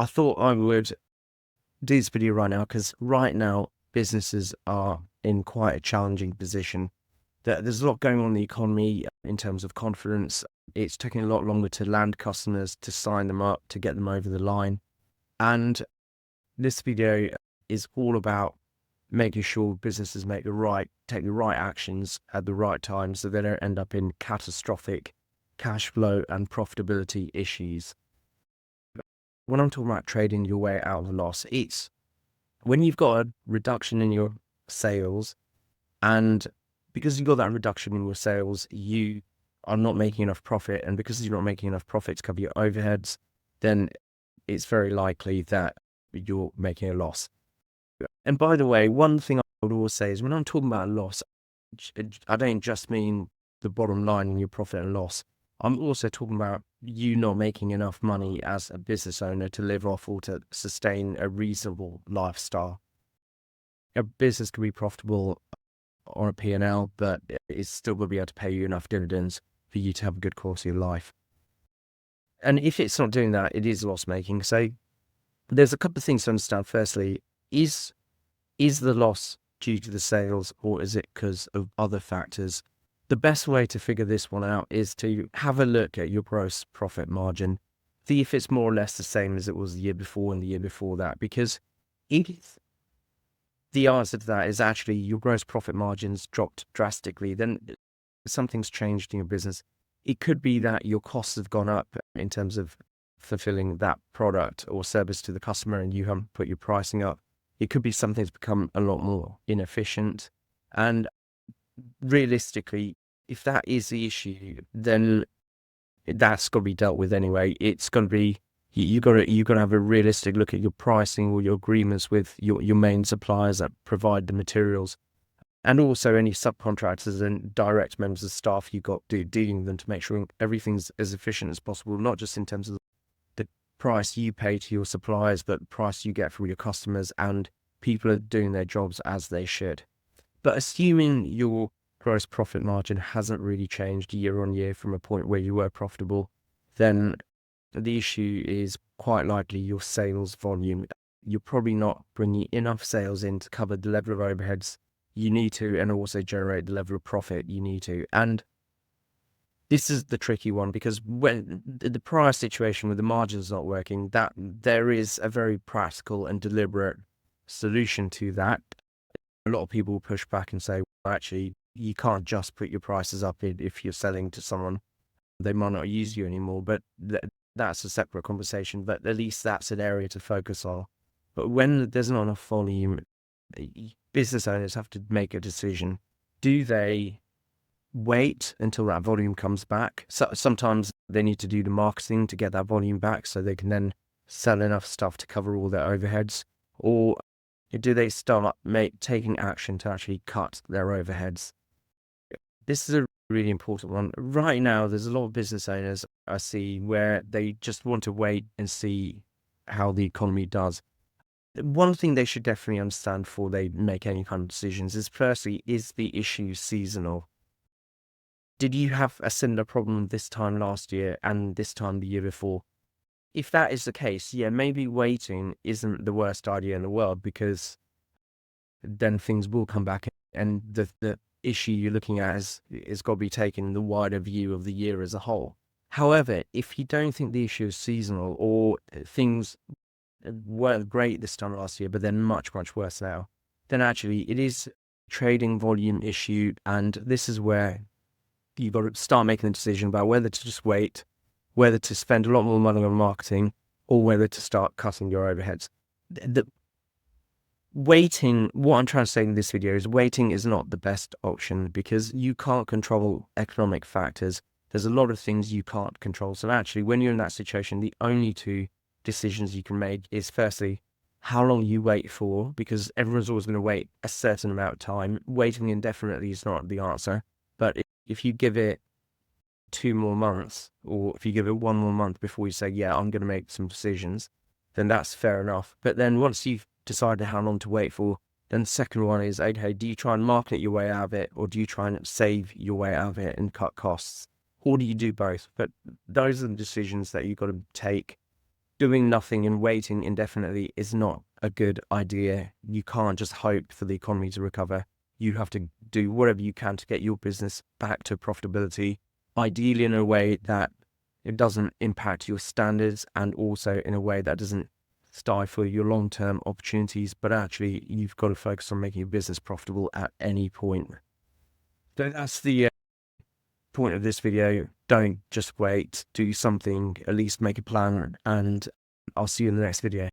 I thought I would do this video right now because right now businesses are in quite a challenging position. There's a lot going on in the economy in terms of confidence. It's taking a lot longer to land customers, to sign them up, to get them over the line. And this video is all about making sure businesses take the right actions at the right time so they don't end up in catastrophic cash flow and profitability issues. When I'm talking about trading your way out of a loss, it's when you've got a reduction in your sales, and because you've got that reduction in your sales, you are not making enough profit. And because you're not making enough profit to cover your overheads, then it's very likely that you're making a loss. And by the way, one thing I would always say is when I'm talking about a loss, I don't just mean the bottom line in your profit and loss. I'm also talking about you not making enough money as a business owner to live off or to sustain a reasonable lifestyle. A business can be profitable on a P&L, but it's still going to be able to pay you enough dividends for you to have a good quality of life. And if it's not doing that, it is loss making. So there's a couple of things to understand. Firstly, is the loss due to the sales, or is it because of other factors? The best way to figure this one out is to have a look at your gross profit margin, see if it's more or less the same as it was the year before and the year before that. Because if the answer to that is actually your gross profit margins dropped drastically, then something's changed in your business. It could be that your costs have gone up in terms of fulfilling that product or service to the customer and you haven't put your pricing up. It could be something's become a lot more inefficient. And realistically, if that is the issue, then that's got to be dealt with anyway. It's going to be, you got to have a realistic look at your pricing or your agreements with your main suppliers that provide the materials, and also any subcontractors and direct members of staff you got dealing with them to make sure everything's as efficient as possible, not just in terms of the price you pay to your suppliers, but the price you get from your customers, and people are doing their jobs as they should. But assuming your gross profit margin hasn't really changed year on year from a point where you were profitable, then the issue is quite likely your sales volume. You're probably not bringing enough sales in to cover the level of overheads you need to, and also generate the level of profit you need to. And this is the tricky one, because when the prior situation with the margins not working, that there is a very practical and deliberate solution to that. A lot of people push back and say, well, actually, you can't just put your prices up if you're selling to someone. They might not use you anymore, but that's a separate conversation. But at least that's an area to focus on. But when there's not enough volume, business owners have to make a decision. Do they wait until that volume comes back? So sometimes they need to do the marketing to get that volume back so they can then sell enough stuff to cover all their overheads. Or do they start taking action to actually cut their overheads? This is a really important one. Right now, there's a lot of business owners I see where they just want to wait and see how the economy does. One thing they should definitely understand before they make any kind of decisions is, firstly, is the issue seasonal? Did you have a similar problem this time last year and this time the year before? If that is the case, yeah, maybe waiting isn't the worst idea in the world, because then things will come back, and the issue you're looking at is got to be taken in the wider view of the year as a whole. However, if you don't think the issue is seasonal, or things weren't great this time last year, but they're much, much worse now, then actually it is a trading volume issue. And this is where you've got to start making a decision about whether to just wait, whether to spend a lot more money on marketing, or whether to start cutting your overheads. Waiting, what I'm trying to say in this video is waiting is not the best option, because you can't control economic factors. There's a lot of things you can't control. So actually, when you're in that situation, the only two decisions you can make is, firstly, how long you wait for, because everyone's always going to wait a certain amount of time. Waiting indefinitely is not the answer. But if you give it 2 more months, or if you give it 1 more month before you say, yeah, I'm going to make some decisions, then that's fair enough. But then once you've decided how long to wait for, then the second one is, okay, do you try and market your way out of it, or do you try and save your way out of it and cut costs, or do you do both? But those are the decisions that you've got to take doing nothing and waiting indefinitely is not a good idea. You can't just hope for the economy to recover. You have to do whatever you can to get your business back to profitability, ideally in a way that it doesn't impact your standards, and also in a way that doesn't stifle your long-term opportunities, but actually you've got to focus on making your business profitable at any point. So that's the point of this video. Don't just wait, do something, at least make a plan, and I'll see you in the next video.